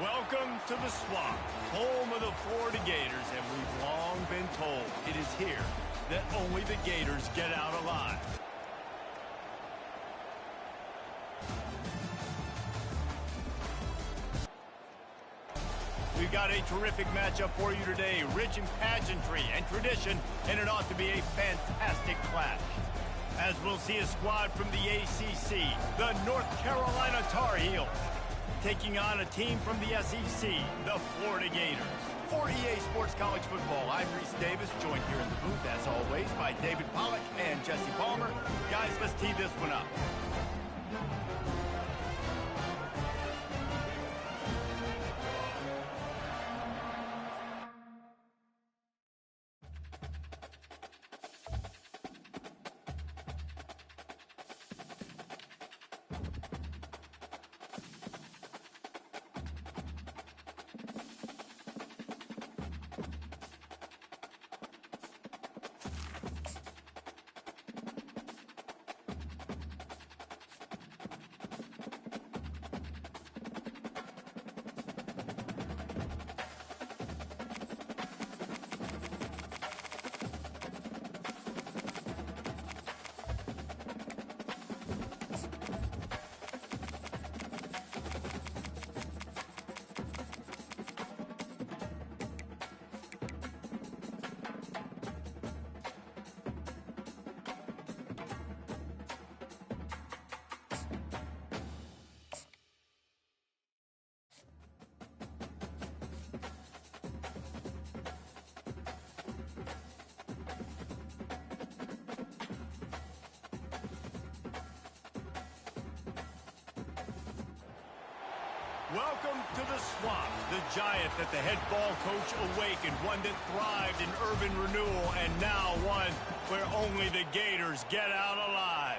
Welcome to the Swamp, home of the Florida Gators, and we've long been told it is here that only the Gators get out alive. We've got a terrific matchup for you today, rich in pageantry and tradition, and it ought to be a fantastic clash. As we'll see a squad from the ACC, the North Carolina Tar Heels, taking on a team from the SEC, the Florida Gators. For EA Sports College Football, I'm Reese Davis, joined here in the booth, as always, by David Pollack and Jesse Palmer. Guys, let's tee this one up. Welcome to the Swamp, the giant that the head ball coach awakened, one that thrived in urban renewal, and now one where only the Gators get out alive.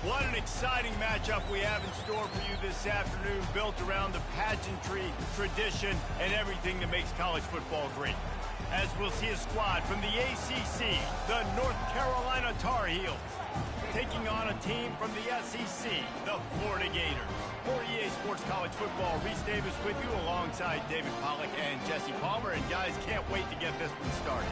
What an exciting matchup we have in store for you this afternoon, built around the pageantry, tradition, and everything that makes college football great. As we'll see a squad from the ACC, the North Carolina Tar Heels, taking on a team from the SEC, the Florida Gators. For EA Sports College Football, Reese Davis with you alongside David Pollack and Jesse Palmer. And guys, can't wait to get this one started.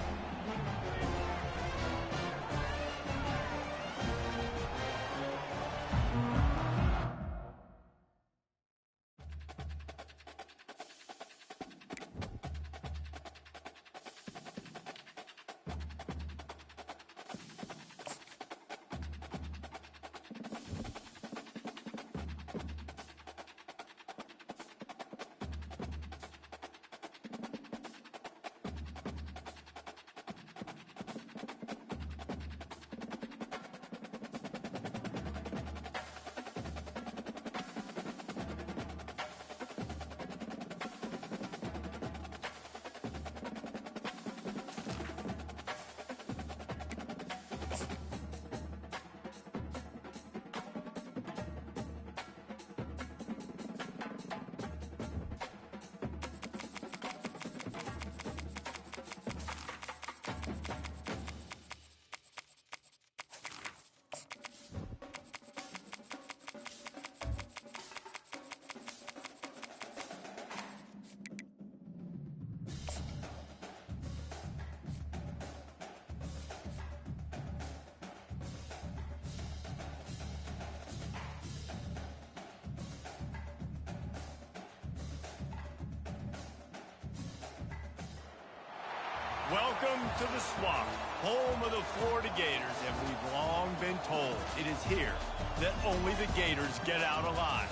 Welcome to the Swamp, home of the Florida Gators, and we've long been told it is here that only the Gators get out alive.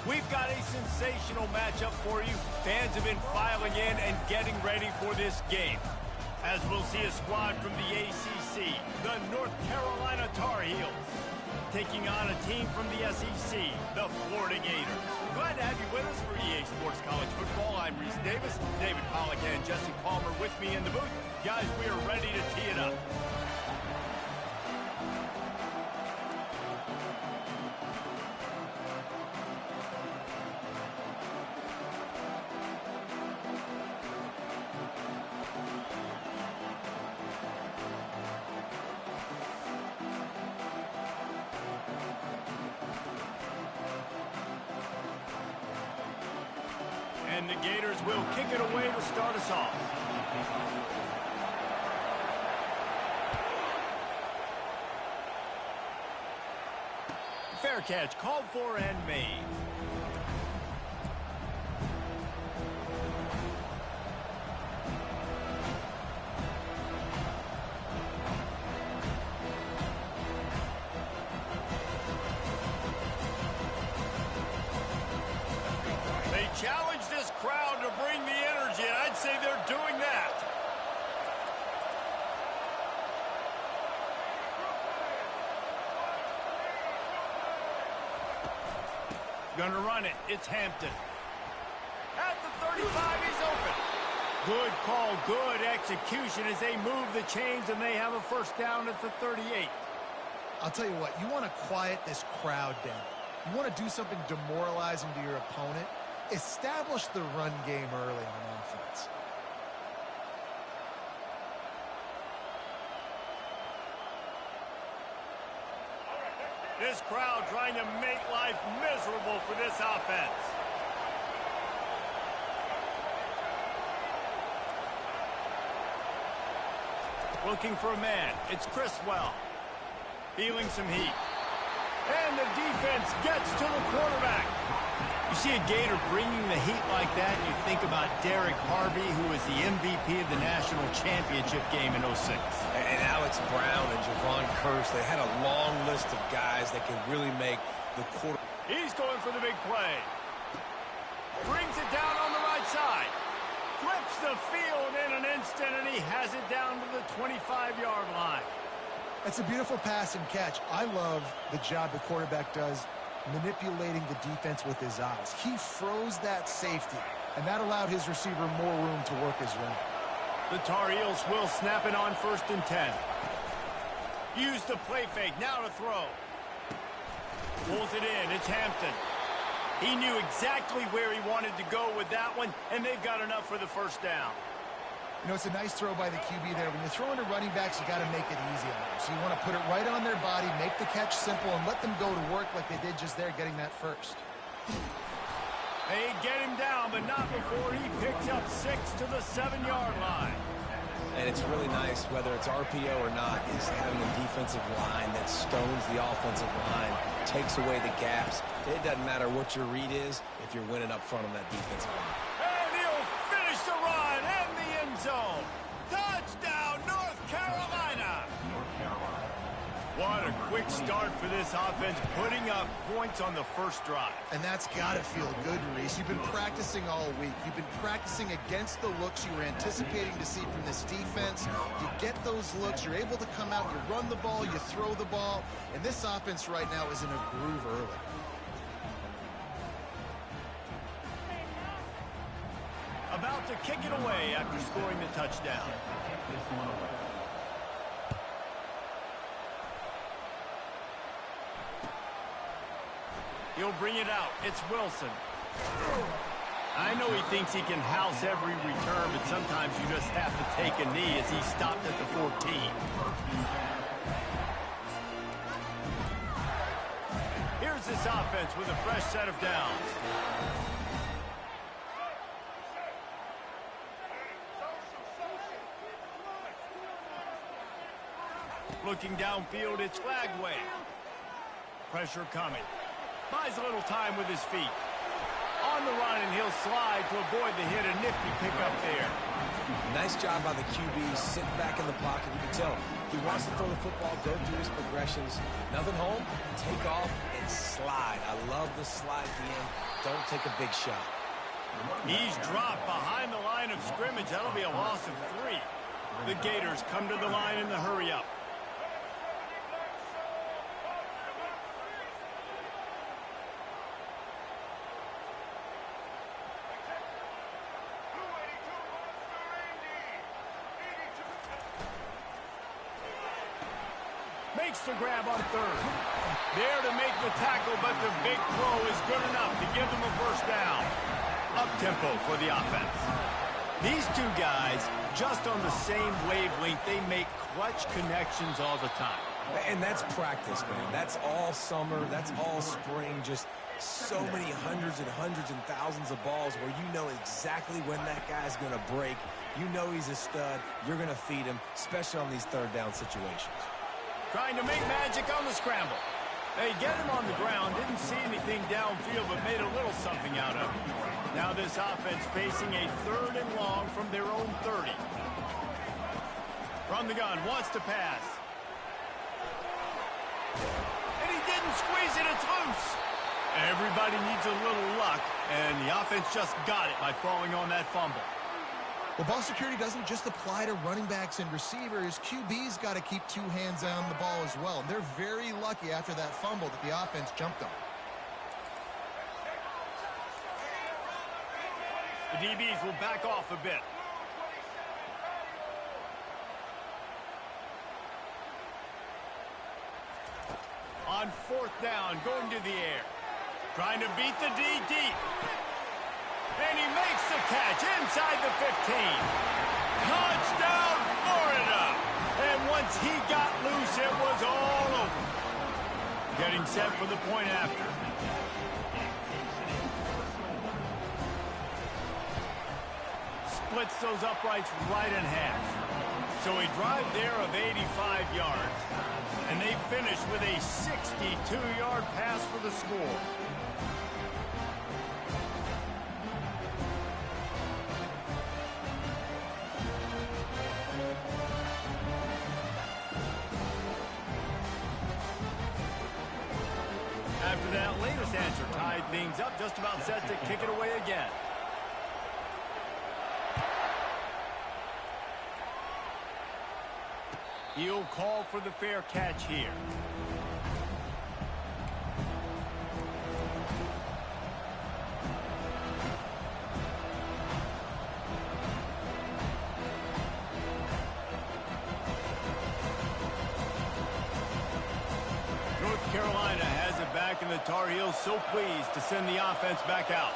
We've got a sensational matchup for you. Fans have been filing in and getting ready for this game. As we'll see a squad from the ACC, the North Carolina Tar Heels, taking on a team from the SEC, the Florida Gators. Glad to have you with us for EA Sports College Football. I'm Reese Davis, David Pollack and Jesse Palmer with me in the booth. Guys, we are ready to tee it up. And the Gators will kick it away to start us off. Fair catch called for and made. They challenge this crowd to bring the energy, and I'd say they're doing that. Gonna run it. It's Hampton. At the 35, he's open. Good call, good execution as they move the chains, and they have a first down at the 38. I'll tell you what, you want to quiet this crowd down. You want to do something demoralizing to your opponent. Establish the run game early on offense. This crowd trying to make life miserable for this offense. Looking for a man. It's Criswell. Feeling some heat. And the defense gets to the quarterback. You see a Gator bringing the heat like that, and you think about Derek Harvey, who was the MVP of the national championship game in '06. And Alex Brown and Javon Curse, they had a long list of guys that can really make the quarter. He's going for the big play. Brings it down on the right side. Flips the field in an instant, and he has it down to the 25-yard line. It's a beautiful pass and catch. I love the job the quarterback does manipulating the defense with his eyes. He froze that safety, and that allowed his receiver more room to work his run. The Tar Heels will snap it on 1st and 10. Use the play fake, now to throw. Pulls it in, it's Hampton. He knew exactly where he wanted to go with that one, and they've got enough for the first down. You know, it's a nice throw by the QB there. When you're throwing to running backs, you got to make it easy on them. So you want to put it right on their body, make the catch simple, and let them go to work like they did just there, getting that first. They get him down, but not before he picks up 6 to the 7-yard line. And it's really nice, whether it's RPO or not, is having a defensive line that stones the offensive line, takes away the gaps. It doesn't matter what your read is if you're winning up front on that defensive line. And he'll finish the run in the end zone. Touchdown, North Carolina. What a quick start for this offense, putting up points on the first drive. And that's got to feel good, Reese. You've been practicing all week. You've been practicing against the looks you were anticipating to see from this defense. You get those looks, you're able to come out, you run the ball, you throw the ball, and this offense right now is in a groove early. About to kick it away after scoring the touchdown. He'll bring it out. It's Wilson. I know he thinks he can house every return, but sometimes you just have to take a knee as he stopped at the 14. Here's this offense with a fresh set of downs. Looking downfield, it's Flagway. Pressure coming. Buys a little time with his feet. On the run, and he'll slide to avoid the hit. A nifty pickup there. Nice job by the QB, sitting back in the pocket. You can tell he wants to throw the football, go through his progressions. Nothing home, take off, and slide. I love the slide at the end. Don't take a big shot. He's dropped behind the line of scrimmage. That'll be a loss of 3. The Gators come to the line in the hurry-up. Makes the grab on 3rd. There to make the tackle, but the big throw is good enough to give them a first down. Up-tempo for the offense. These two guys, just on the same wavelength, they make clutch connections all the time. And that's practice, man. That's all summer. That's all spring. Just so many hundreds and thousands of balls where you know exactly when that guy's going to break. You know he's a stud. You're going to feed him, especially on these third down situations. Trying to make magic on the scramble. They get him on the ground, didn't see anything downfield, but made a little something out of it. Now this offense facing a 3rd and long from their own 30. From the gun, wants to pass. And he didn't squeeze it, it's loose. Everybody needs a little luck, and the offense just got it by falling on that fumble. Well, ball security doesn't just apply to running backs and receivers. QB's got to keep 2 hands on the ball as well. And they're very lucky after that fumble that the offense jumped on. The DBs will back off a bit. On 4th down, going to the air. Trying to beat the D deep. And he makes the catch inside the 15. Touchdown, Florida! And once he got loose, it was all over. Getting set for the point after. Splits those uprights right in half. So a drive there of 85 yards. And they finish with a 62-yard pass for the score. After that latest answer tied things up, just about set to kick it away again. He'll call for the fair catch here. North Carolina has it back, and the Tar Heels so pleased to send the offense back out.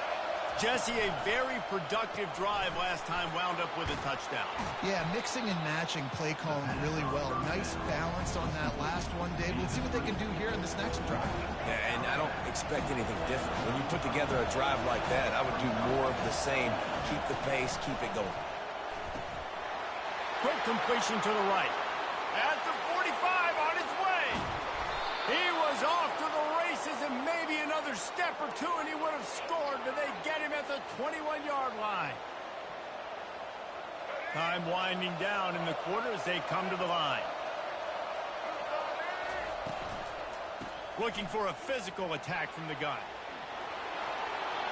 Jesse, a very productive drive last time wound up with a touchdown. Yeah, mixing and matching play calling really well. Nice balance on that last one, Dave. Let's see what they can do here in this next drive. Yeah, and I don't expect anything different. When you put together a drive like that, I would do more of the same. Keep the pace, keep it going. Quick completion to the right. At the 45 on its way. He was off to the races, and maybe another step or two and he would have scored, but they get him at the 21-yard line. Time winding down in the quarter as they come to the line. Looking for a physical attack from the gun.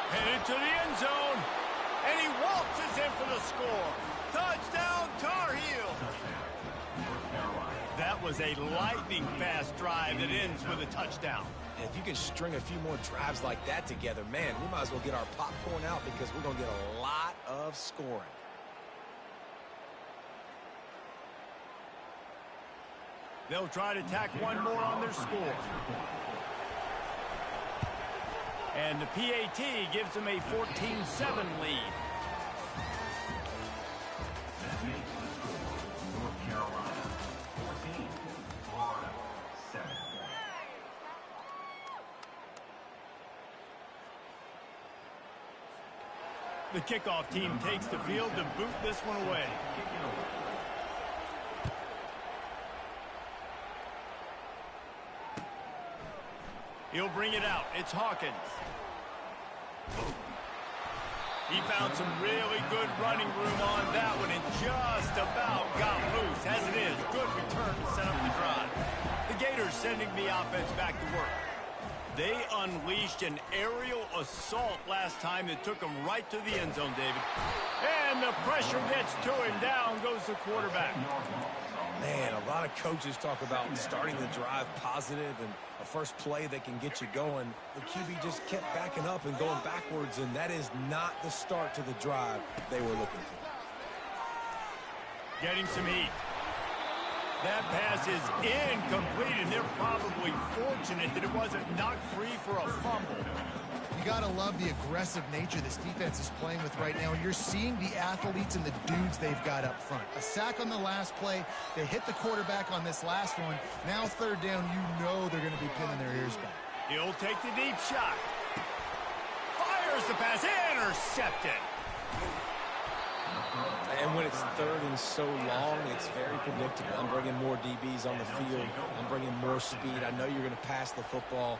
Headed to the end zone, and he waltzes in for the score. Touchdown, Tar Heels. That was a lightning-fast drive that ends with a touchdown. And if you can string a few more drives like that together, man, we might as well get our popcorn out because we're going to get a lot of scoring. They'll try to tack one more on their score. And the PAT gives them a 14-7 lead. The kickoff team takes the field to boot this one away. He'll bring it out. It's Hawkins. He found some really good running room on that one and just about got loose. As it is, good return to set up the drive. The Gators sending the offense back to work. They unleashed an aerial assault last time that took them right to the end zone, David. And the pressure gets to him. Down goes the quarterback. Man, a lot of coaches talk about starting the drive positive and a first play that can get you going. The QB just kept backing up and going backwards, and that is not the start to the drive they were looking for. Getting some heat. That pass is incomplete, and they're probably fortunate that it wasn't knocked free for a fumble. You got to love the aggressive nature this defense is playing with right now, and you're seeing the athletes and the dudes they've got up front. A sack on the last play. They hit the quarterback on this last one. Now third down, you know they're going to be pinning their ears back. He'll take the deep shot. Fires the pass. Intercepted. And when it's third and so long, it's very predictable. I'm bringing more DBs on the field. I'm bringing more speed. I know you're going to pass the football.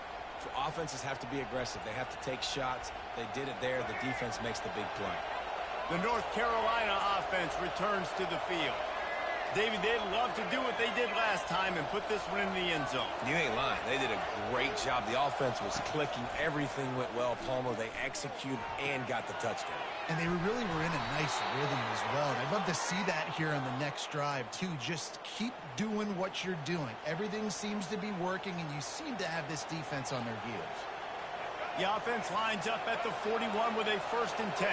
Offenses have to be aggressive. They have to take shots. They did it there. The defense makes the big play. The North Carolina offense returns to the field. David, they'd love to do what they did last time and put this one in the end zone. You ain't lying. They did a great job. The offense was clicking. Everything went well. Palmer, they executed and got the touchdown. And they really were in a nice rhythm as well. And I'd love to see that here on the next drive, too. Just keep doing what you're doing. Everything seems to be working, and you seem to have this defense on their heels. The offense lines up at the 41 with a 1st and 10.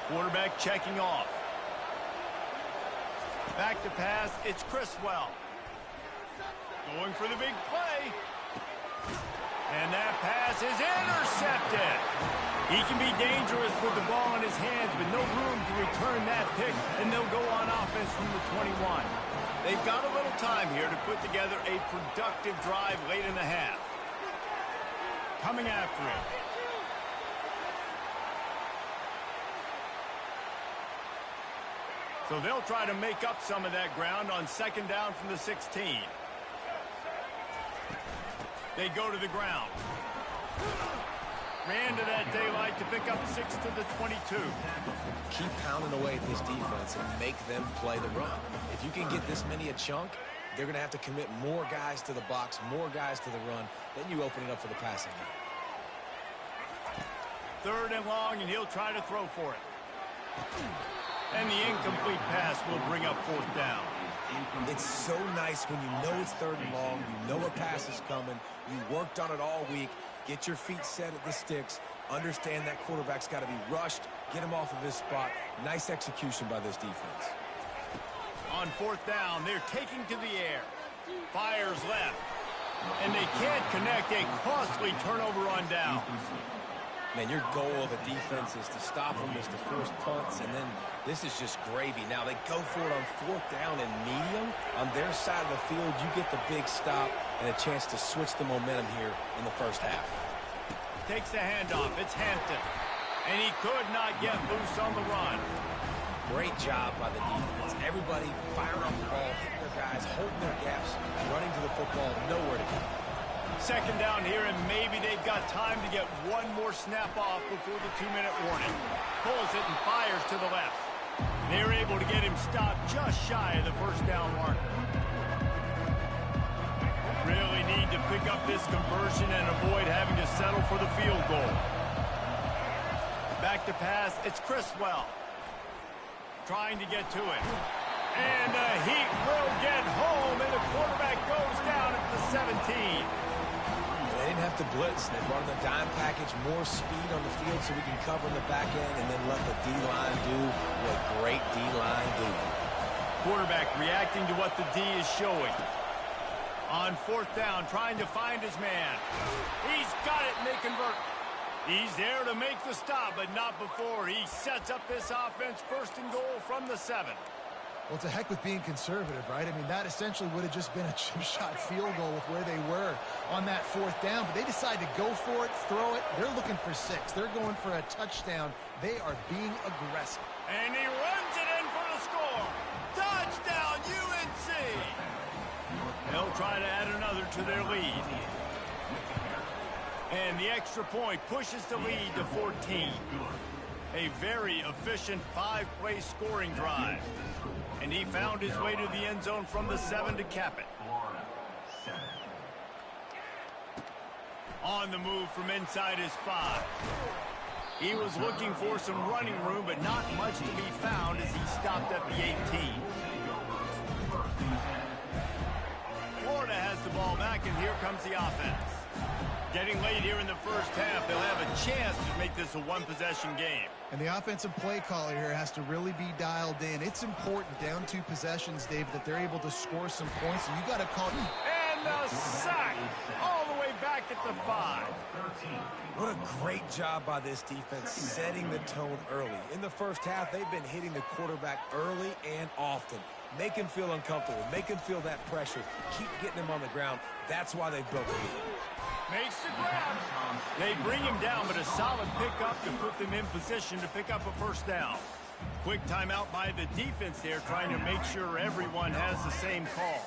Quarterback checking off. Back to pass, it's Criswell. Going for the big play. And that pass is intercepted. He can be dangerous with the ball in his hands, but no room to return that pick, and they'll go on offense from the 21. They've got a little time here to put together a productive drive late in the half. Coming after it. So they'll try to make up some of that ground on 2nd down from the 16. They go to the ground. Ran to that daylight to pick up 6 to the 22. Keep pounding away at this defense and make them play the run. If you can get this many a chunk, they're going to have to commit more guys to the box, more guys to the run. Then you open it up for the passing game. 3rd and long, and he'll try to throw for it. And the incomplete pass will bring up 4th down. It's so nice when you know it's 3rd and long, you know a pass is coming, you worked on it all week, get your feet set at the sticks, understand that quarterback's got to be rushed, get him off of his spot. Nice execution by this defense. On 4th down, they're taking to the air. Fires left. And they can't connect. A costly turnover on down. Man, your goal of a defense is to stop them, is to force punts, and then this is just gravy. Now they go for it on 4th down and medium. On their side of the field, you get the big stop and a chance to switch the momentum here in the 1st half. Takes the handoff. It's Hampton. And he could not get loose on the run. Great job by the defense. Everybody firing off the ball, hitting their guys, holding their gaps, running to the football, nowhere to go. 2nd down here, and maybe they've got time to get one more snap off before the 2-minute warning. Pulls it and fires to the left. They're able to get him stopped just shy of the 1st down marker. Really need to pick up this conversion and avoid having to settle for the field goal. Back to pass, it's Criswell. Trying to get to it. And the Heat will get home, and the quarterback goes down at the 17. They didn't have to blitz. They brought in the dime package, more speed on the field so we can cover in the back end and then let the D-line do what great D-line do. Quarterback reacting to what the D is showing. On 4th down, trying to find his man. He's got it, and they convert. He's there to make the stop, but not before. He sets up this offense 1st and goal from the 7. Well, to heck with being conservative, right? I mean, that essentially would have just been a chip-shot field goal with where they were on that 4th down. But they decide to go for it, throw it. They're looking for 6. They're going for a touchdown. They are being aggressive. And he runs it in for the score. Touchdown, UNC! They'll try to add another to their lead. And the extra point pushes the lead to 14. A very efficient 5-play scoring drive. And he found his way to the end zone from the 7 to cap it. On the move from inside his 5. He was looking for some running room, but not much to be found as he stopped at the 18. Florida has the ball back, and here comes the offense. Getting late here in the 1st half, they'll have a chance to make this a one-possession game. And the offensive play caller here has to really be dialed in. It's important down 2 possessions, Dave, that they're able to score some points. So you got to call. And the sack all the way back at the 5. What a great job by this defense setting the tone early. In the 1st half, they've been hitting the quarterback early and often. Make him feel uncomfortable. Make him feel that pressure. Keep getting him on the ground. That's why they built the lead. Makes the grab. They bring him down, but a solid pickup to put them in position to pick up a first down. Quick timeout by the defense there, trying to make sure everyone has the same call.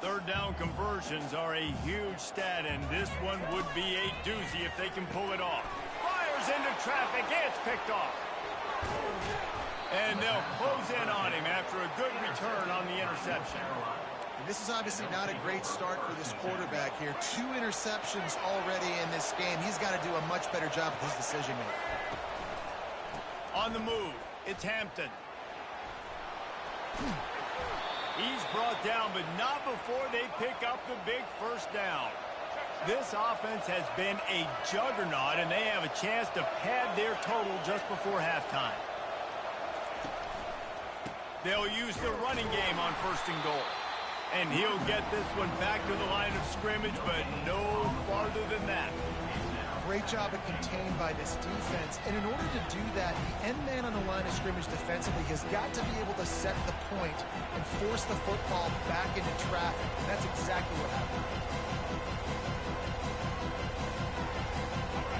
Third down conversions are a huge stat, and this one would be a doozy if they can pull it off. Fires into traffic. It's picked off. And they'll close in on him after a good return on the interception. And this is obviously not a great start for this quarterback here. 2 interceptions already in this game. He's got to do a much better job with his decision-making. On the move, it's Hampton. He's brought down, but not before they pick up the big first down. This offense has been a juggernaut, and they have a chance to pad their total just before halftime. They'll use the running game on 1st and goal. And he'll get this one back to the line of scrimmage, but no farther than that. Great job of contained by this defense. And in order to do that, the end man on the line of scrimmage defensively has got to be able to set the point and force the football back into traffic. And that's exactly what happened.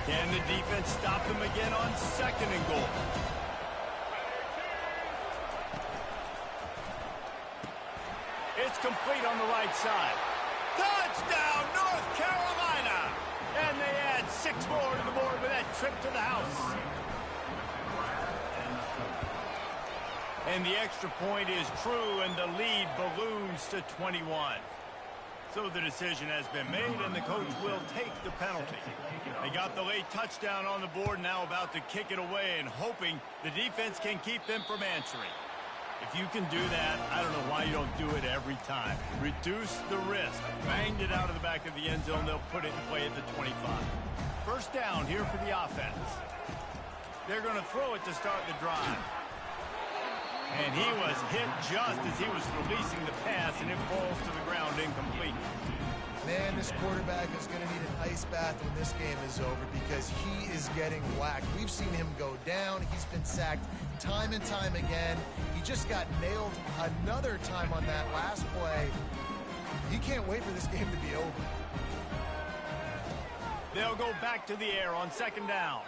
Can the defense stop them again on 2nd and goal? It's complete on the right side. Touchdown, North Carolina! And they add 6 more to the board with that trip to the house. And the extra point is true, and the lead balloons to 21. So the decision has been made, and the coach will take the penalty. They got the late touchdown on the board, now about to kick it away and hoping the defense can keep them from answering. If you can do that, I don't know why you don't do it every time. Reduce the risk. Banged it out of the back of the end zone. They'll put it in play at the 25. First down here for the offense. They're going to throw it to start the drive. And he was hit just as he was releasing the pass, and it falls to the ground incomplete. Man, this quarterback is going to need an ice bath when this game is over because he is getting whacked. We've seen him go down. He's been sacked time and time again. He just got nailed another time on that last play. He can't wait for this game to be over. They'll go back to the air on 2nd down.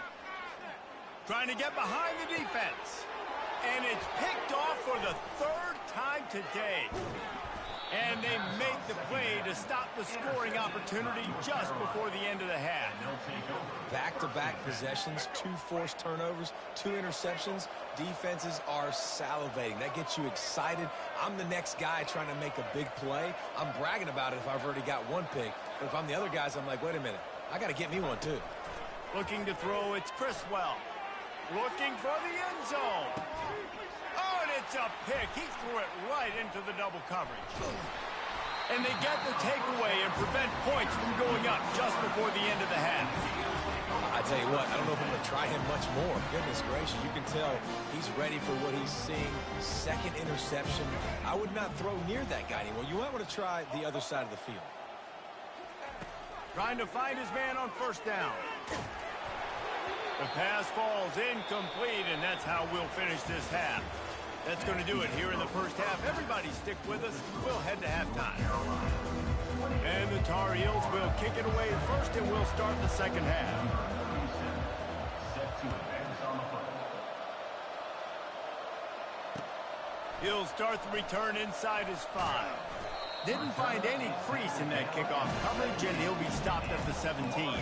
Trying to get behind the defense. And it's picked off for the 3rd time today. And they make the play to stop the scoring opportunity just before the end of the half. Back-to-back possessions, 2 forced turnovers, 2 interceptions. Defenses are salivating. That gets you excited. I'm the next guy trying to make a big play. I'm bragging about it if I've already got 1 pick. But if I'm the other guys, I'm like, wait a minute. I got to get me one, too. Looking to throw, it's Criswell. Looking for the end zone. Oh, and it's a pick. He threw it right into the double coverage. And they get the takeaway and prevent points from going up just before the end of the half. I tell you what, I don't know if I'm going to try him much more. Goodness gracious, you can tell he's ready for what he's seeing. 2nd interception. I would not throw near that guy anymore. You might want to try the other side of the field. Trying to find his man on 1st down. The pass falls incomplete, and that's how we'll finish this half. That's going to do it here in the first half. Everybody stick with us. We'll head to halftime. And the Tar Heels will kick it away first, and we'll start the 2nd half. He'll start the return inside his 5. Didn't find any crease in that kickoff coverage, and he'll be stopped at the 17.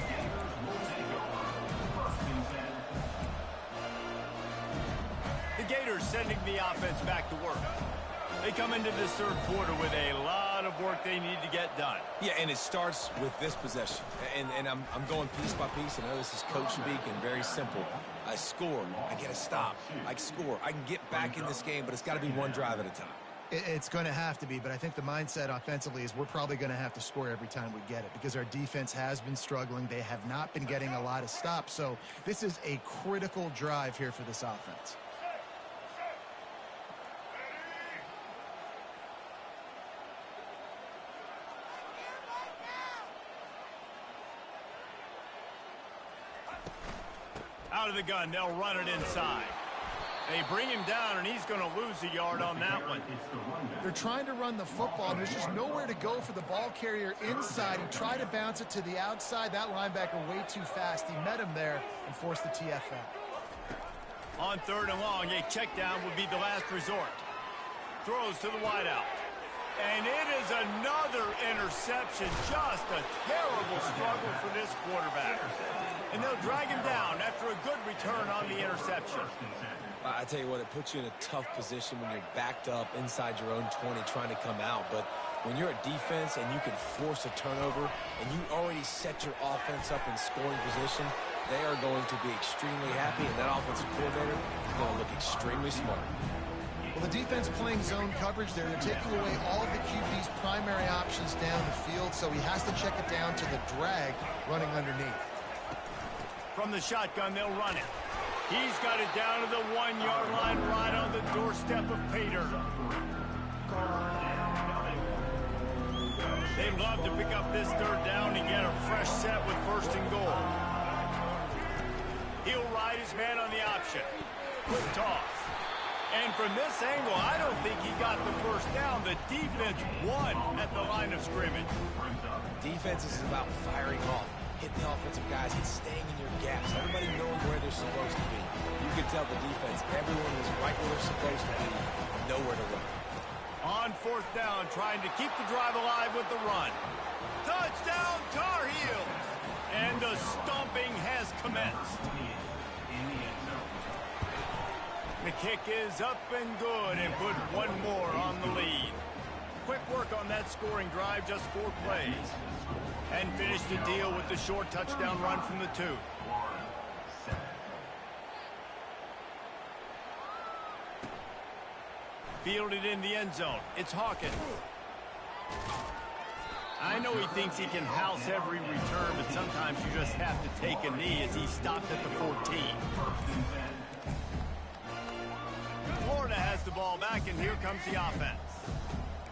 The Gators sending the offense back to work. They come into this 3rd quarter with a lot of work they need to get done. Yeah, and it starts with this possession. And I'm going piece by piece. I know this is coach speak and very simple. I score. I get a stop. I score. I can get back in this game, but it's got to be 1 drive at a time. It's going to have to be, but I think the mindset offensively is we're probably going to have to score every time we get it because our defense has been struggling. They have not been getting a lot of stops. So this is a critical drive here for this offense. Out of the gun, they'll run it inside. They bring him down, and he's going to lose a yard on that one. They're trying to run the football, and there's just nowhere to go for the ball carrier inside. He tried to bounce it to the outside. That linebacker way too fast. He met him there and forced the TFL. On 3rd and long, a check down would be the last resort. Throws to the wideout. And it is another interception. Just a terrible struggle for this quarterback. And they'll drag him down after a good return on the interception. I tell you what, it puts you in a tough position when you're backed up inside your own 20 trying to come out. But when you're a defense and you can force a turnover and you already set your offense up in scoring position, they are going to be extremely happy, and that offensive coordinator is going to look extremely smart. Well, the defense playing zone coverage there. They're taking away all of the QB's primary options down the field, so he has to check it down to the drag running underneath. From the shotgun, they'll run it. He's got it down to the 1-yard line right on the doorstep of Pater. They'd love to pick up this 3rd down and get a fresh set with 1st and goal. He'll ride his man on the option. Quick toss. And from this angle, I don't think he got the 1st down. The defense won at the line of scrimmage. Defense is about firing off, hitting the offensive guys, and staying in your gaps. Everybody knowing where they're supposed to be. You can tell the defense, everyone was right where they're supposed to be, nowhere to run. On 4th down, trying to keep the drive alive with the run. Touchdown, Tar Heels! And the stomping has commenced. The kick is up and good and put one more on the lead. Quick work on that scoring drive, just 4 plays. And finish the deal with the short touchdown run from the 2. Fielded in the end zone. It's Hawkins. I know he thinks he can house every return, but sometimes you just have to take a knee as he stopped at the 14. Florida has the ball back, and here comes the offense.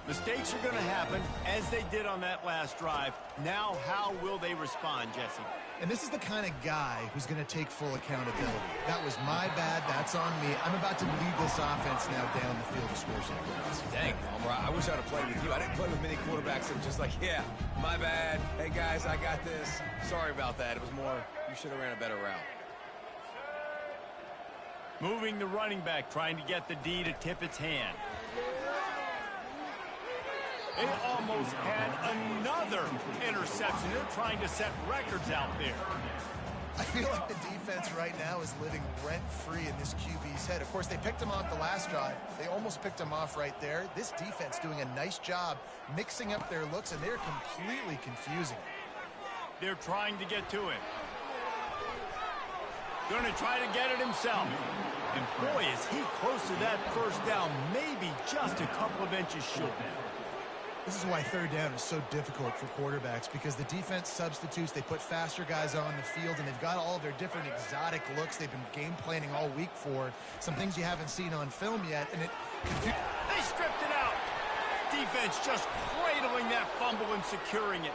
Mistakes are going to happen, as they did on that last drive. Now, how will they respond, Jesse? And this is the kind of guy who's going to take full accountability. That was my bad. That's on me. I'm about to lead this offense now down the field to score some points. Dang, Palmer, I wish I'd have played with you. I didn't play with many quarterbacks that were just like, yeah, my bad. Hey, guys, I got this. Sorry about that. It was more, you should have ran a better route. Moving the running back, trying to get the D to tip its hand. They almost had another interception. They're trying to set records out there. I feel like the defense right now is living rent-free in this QB's head. Of course, they picked him off the last drive. They almost picked him off right there. This defense doing a nice job mixing up their looks, and they're completely confusing him. They're trying to get to him. Going to try to get it himself. And boy, is he close to that 1st down, maybe just a couple of inches short. This is why 3rd down is so difficult for quarterbacks, because the defense substitutes, they put faster guys on the field, and they've got all their different exotic looks they've been game planning all week for, some things you haven't seen on film yet, and they stripped it out. Defense just cradling that fumble and securing it.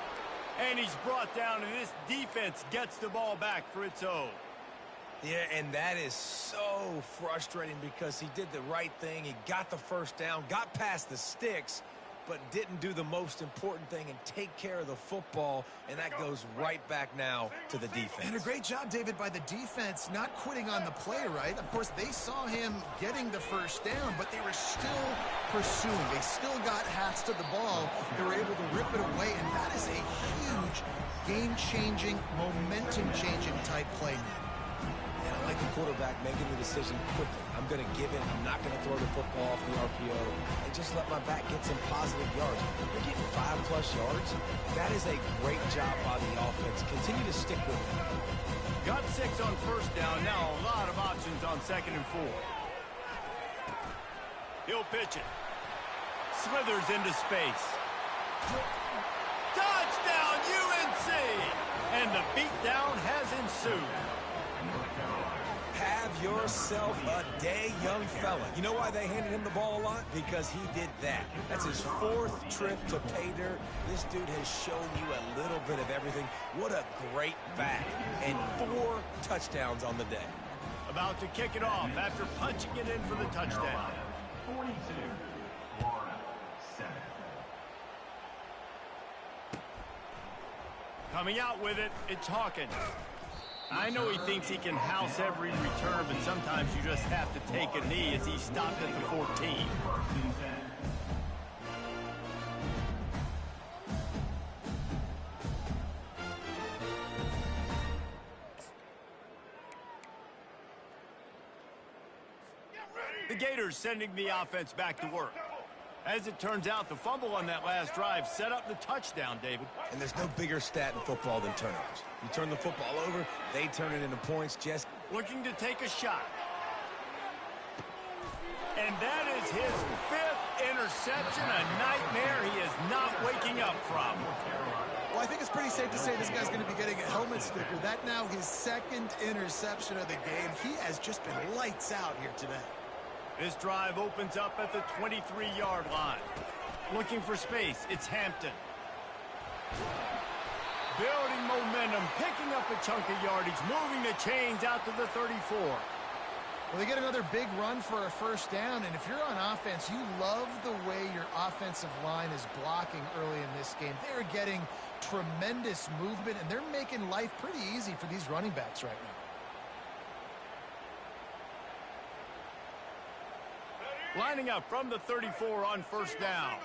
And he's brought down, and this defense gets the ball back for its own. Yeah, and that is so frustrating because he did the right thing. He got the 1st down, got past the sticks, but didn't do the most important thing and take care of the football, and that goes right back now to the defense. And a great job, David, by the defense not quitting on the play, right? Of course, they saw him getting the 1st down, but they were still pursuing. They still got hats to the ball. They were able to rip it away, and that is a huge game-changing, momentum-changing type play now. And I like the quarterback making the decision quickly. I'm going to give it. I'm not going to throw the football off the RPO and just let my back get some positive yards. They're getting 5+ yards. That is a great job by the offense. Continue to stick with it. Got 6 on 1st down. Now a lot of options on 2nd and 4. He'll pitch it. Slithers into space. Touchdown, UNC! And the beatdown has ensued. Have yourself a day, young fella. You know why they handed him the ball a lot? Because he did that. That's his 4th trip to pay dirt. This dude has shown you a little bit of everything. What a great back. And 4 touchdowns on the day. About to kick it off after punching it in for the touchdown. 42, Florida, 7. Coming out with it, it's Hawkins. I know he thinks he can house every return, but sometimes you just have to take a knee as he stopped at the 14. The Gators sending the offense back to work. As it turns out, the fumble on that last drive set up the touchdown, David. And there's no bigger stat in football than turnovers. You turn the football over, they turn it into points. Just looking to take a shot. And that is his 5th interception, a nightmare he is not waking up from. Well, I think it's pretty safe to say this guy's going to be getting a helmet sticker. That now his 2nd interception of the game. He has just been lights out here today. This drive opens up at the 23-yard line. Looking for space, it's Hampton. Building momentum, picking up a chunk of yardage, moving the chains out to the 34. Well, they get another big run for a first down, and if you're on offense, you love the way your offensive line is blocking early in this game. They're getting tremendous movement, and they're making life pretty easy for these running backs right now. Lining up from the 34 on first down.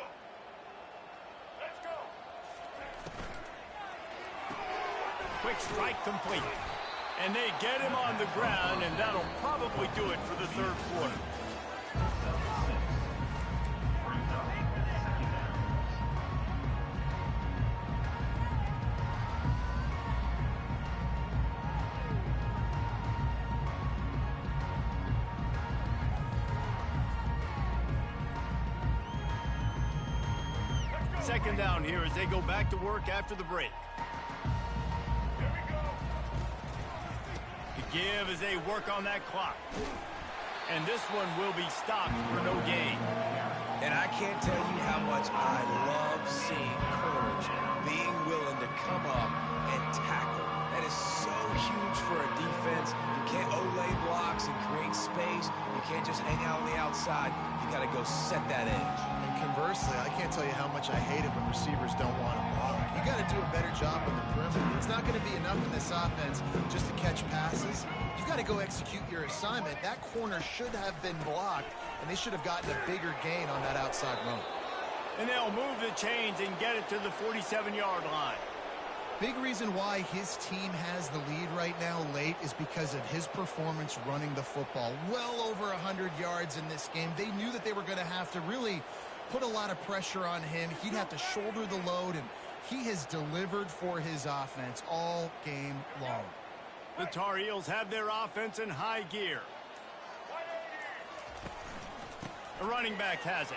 Quick strike complete. And they get him on the ground, and that'll probably do it for the 3rd quarter. Second down here as they go back to work after the break. The give as they work on that clock. And this one will be stopped for no gain. And I can't tell you how much I love seeing corners being willing to come up and tackle. That is so huge for a defense. You can't olay blocks and create space. You can't just hang out on the outside. You got to go set that edge. Conversely, I can't tell you how much I hate it when receivers don't want to block. You got to do a better job on the perimeter. It's not going to be enough in this offense just to catch passes. You've got to go execute your assignment. That corner should have been blocked, and they should have gotten a bigger gain on that outside run. And they'll move the chains and get it to the 47-yard line. Big reason why his team has the lead right now late is because of his performance running the football. Well over 100 yards in this game. They knew that they were going to have to really put a lot of pressure on him. He'd have to shoulder the load, and he has delivered for his offense all game long. The Tar Heels have their offense in high gear. The running back has it.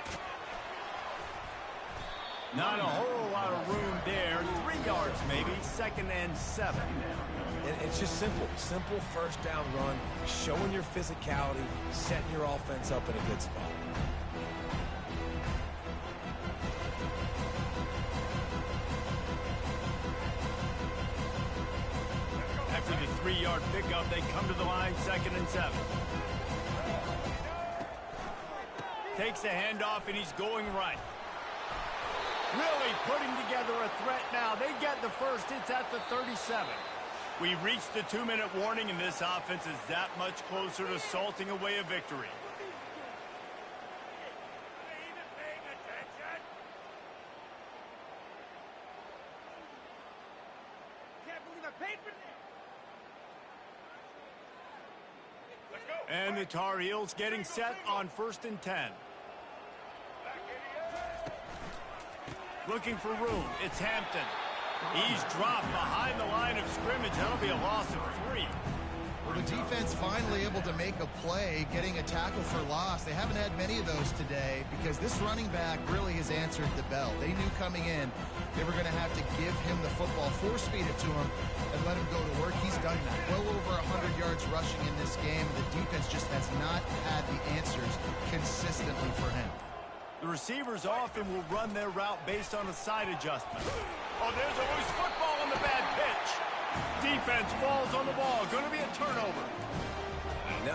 Not a whole lot of room there. 3 yards maybe, 2nd and 7. It's just simple. Simple first down run, showing your physicality, setting your offense up in a good spot. After the 3-yard pickup, they come to the line, 2nd and 7. Takes the handoff, and he's going right. Really putting together a threat now. They get the first. It's at the 37. We've reached the 2-minute warning, and this offense is that much closer to salting away a victory. And the Tar Heels getting set on 1st and 10. Looking for room. It's Hampton. He's dropped behind the line of scrimmage. That'll be a loss of 3. Well, the defense finally able to make a play, getting a tackle for loss. They haven't had many of those today because this running back really has answered the bell. They knew coming in they were going to have to give him the football, force-feed it to him, and let him go to work. He's done that. Well over 100 yards rushing in this game. The defense just has not had the answers consistently for him. The receivers often will run their route based on a side adjustment. Oh, there's a loose football on the bad pitch. Defense falls on the ball. Going to be a turnover.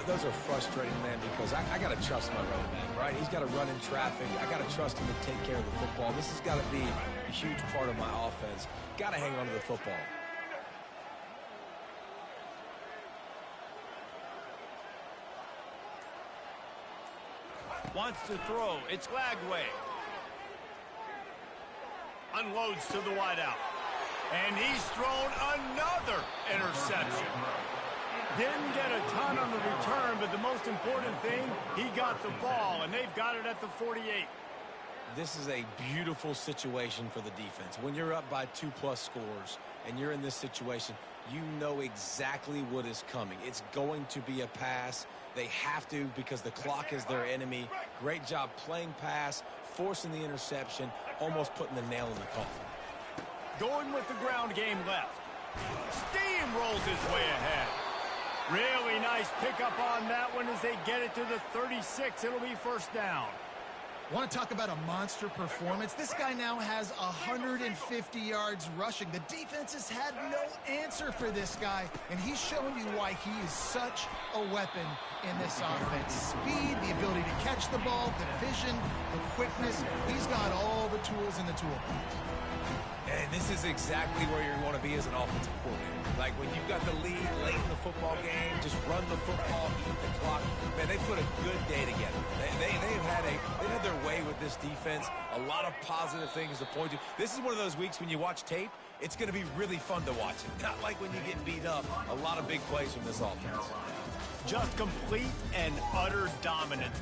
Those are frustrating, man, because I got to trust my running back, right? He's got to run in traffic. I got to trust him to take care of the football. This has got to be a huge part of my offense. Got to hang on to the football. Wants to throw. It's Lagway. Unloads to the wideout. And he's thrown another interception. Didn't get a ton on the return, but the most important thing, he got the ball, and they've got it at the 48. This is a beautiful situation for the defense. When you're up by 2+ scores and you're in this situation, you know exactly what is coming. It's going to be a pass. They have to because the clock is their enemy. Great job playing pass, forcing the interception, almost putting the nail in the coffin. Going with the ground game left. Steamrolls his way ahead. Really nice pickup on that one as they get it to the 36. It'll be first down. Want to talk about a monster performance? This guy now has 150 yards rushing. The defense has had no answer for this guy, and he's showing you why he is such a weapon in this offense. Speed, the ability to catch the ball, the vision, the quickness. He's got all the tools in the toolbox. And this is exactly where you want to be as an offensive coordinator. Like when you've got the lead late in the football game, just run the football, eat the clock. Man, they put a good day together. They've had their way with this defense. A lot of positive things to point to. This is one of those weeks when you watch tape, it's going to be really fun to watch it. Not like when you get beat up. A lot of big plays from this offense. Just complete and utter dominance.